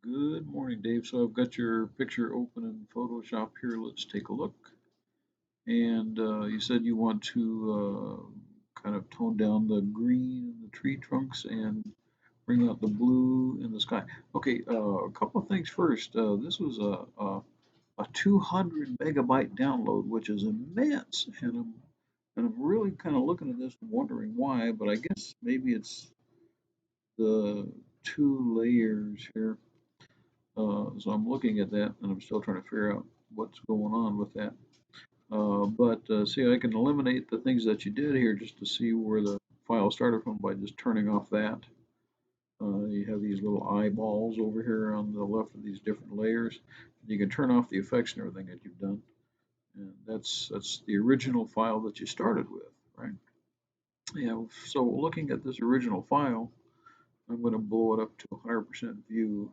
Good morning, Dave. So I've got your picture open in Photoshop here. Let's take a look. And you said you want to kind of tone down the green in the tree trunks and bring out the blue in the sky. Okay, a couple of things first. This was a 200 megabyte download, which is immense, and I'm really kind of looking at this and wondering why. But I guess maybe it's the two layers here. So I'm looking at that and I'm still trying to figure out what's going on with that. But see, I can eliminate the things that you did here just to see where the file started from by just turning off that. You have these little eyeballs over here on the left of these different layers. You can turn off the effects and everything that you've done. And that's the original file that you started with, right? Yeah, so looking at this original file, I'm going to blow it up to 100% view.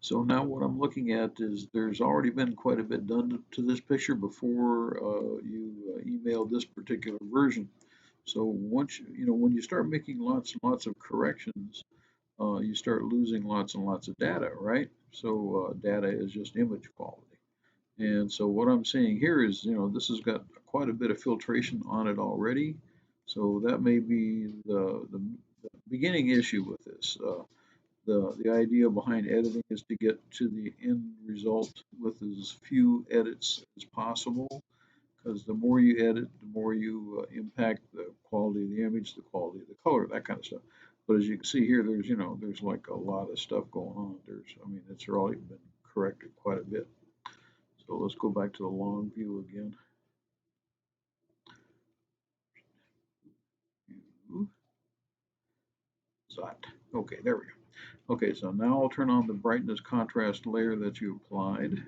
So now what I'm looking at is there's already been quite a bit done to this picture before you emailed this particular version. So once when you start making lots and lots of corrections, you start losing lots and lots of data, right? So data is just image quality. And so what I'm seeing here is, this has got quite a bit of filtration on it already. So that may be the beginning issue with this. The idea behind editing is to get to the end result with as few edits as possible, because the more you edit, the more you impact the quality of the image, the quality of the color, that kind of stuff. But as you can see here, there's like a lot of stuff going on. I mean, it's already been corrected quite a bit. So let's go back to the long view again. That. Okay, there we go. Okay, so now I'll turn on the brightness contrast layer that you applied.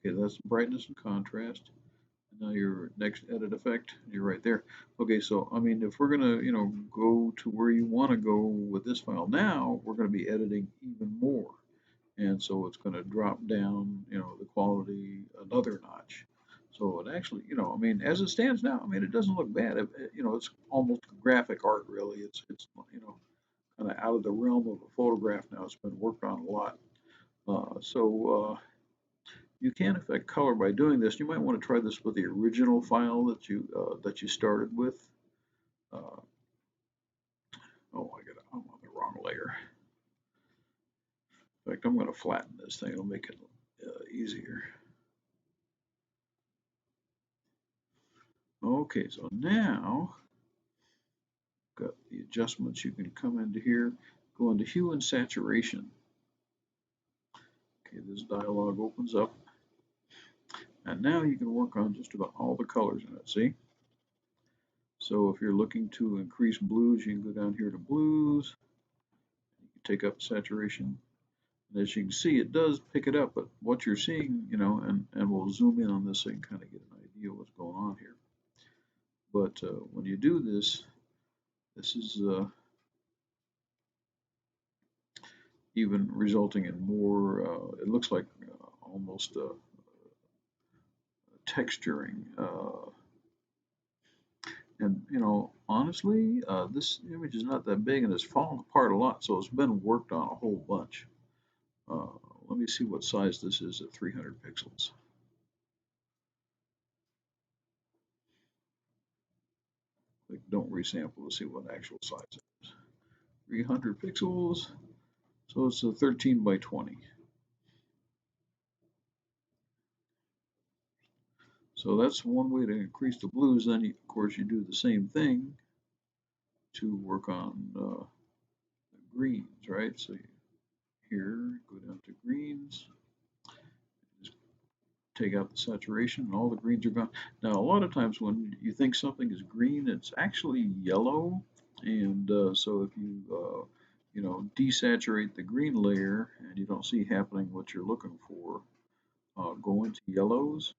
Okay, that's brightness and contrast. And now your next edit effect, you're right there. Okay, so I mean, if we're gonna, go to where you want to go with this file now, we're going to be editing even more, and so it's going to drop down, the quality another notch. So it actually, I mean, as it stands now, I mean, it doesn't look bad. It's almost graphic art, really. It's kind of out of the realm of a photograph now. It's been worked on a lot. So you can affect color by doing this. You might want to try this with the original file that you started with. Uh, oh, I'm on the wrong layer. In fact, I'm going to flatten this thing. It'll make it easier. Okay, so now got the adjustments. You can come into here, go into hue and saturation. Okay, this dialog opens up, and now you can work on just about all the colors in it. See? So if you're looking to increase blues, you can go down here to blues. You can take up saturation. And as you can see, it does pick it up, but what you're seeing, and we'll zoom in on this so you can kind of get an idea of what's going on here. But when you do this, this is even resulting in more, it looks like almost texturing. And honestly, this image is not that big and it's fallen apart a lot, so it's been worked on a whole bunch. Uh, Let me see what size this is at 300 pixels. Like, don't resample to see what actual size it is. 300 pixels, so it's a 13 by 20. So that's one way to increase the blues. Then, of course, you do the same thing to work on the greens, right? So here, go down to greens, just take out the saturation, and all the greens are gone. Now, a lot of times when you think something is green, it's actually yellow. And so if you, desaturate the green layer and you don't see happening what you're looking for, go into yellows,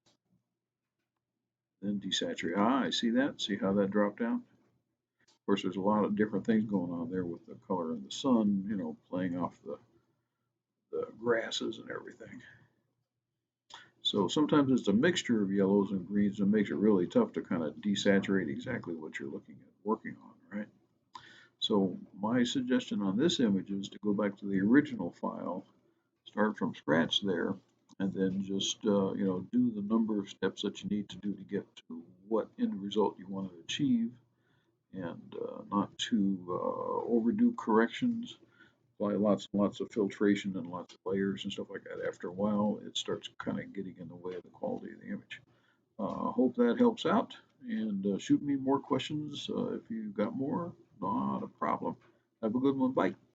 then desaturate. Ah, I see that. See how that dropped down? Of course, there's a lot of different things going on there with the color in the sun, playing off the grasses and everything. So sometimes it's a mixture of yellows and greens that makes it really tough to kind of desaturate exactly what you're looking at working on, right? So my suggestion on this image is to go back to the original file, start from scratch there, and then just do the number of steps that you need to do to get to what end result you want to achieve, and not to overdo corrections, apply lots and lots of filtration and lots of layers and stuff like that. After a while, it starts kind of getting in the way of the quality of the image. Hope that helps out, and shoot me more questions if you got more. Not a problem. Have a good one. Bye.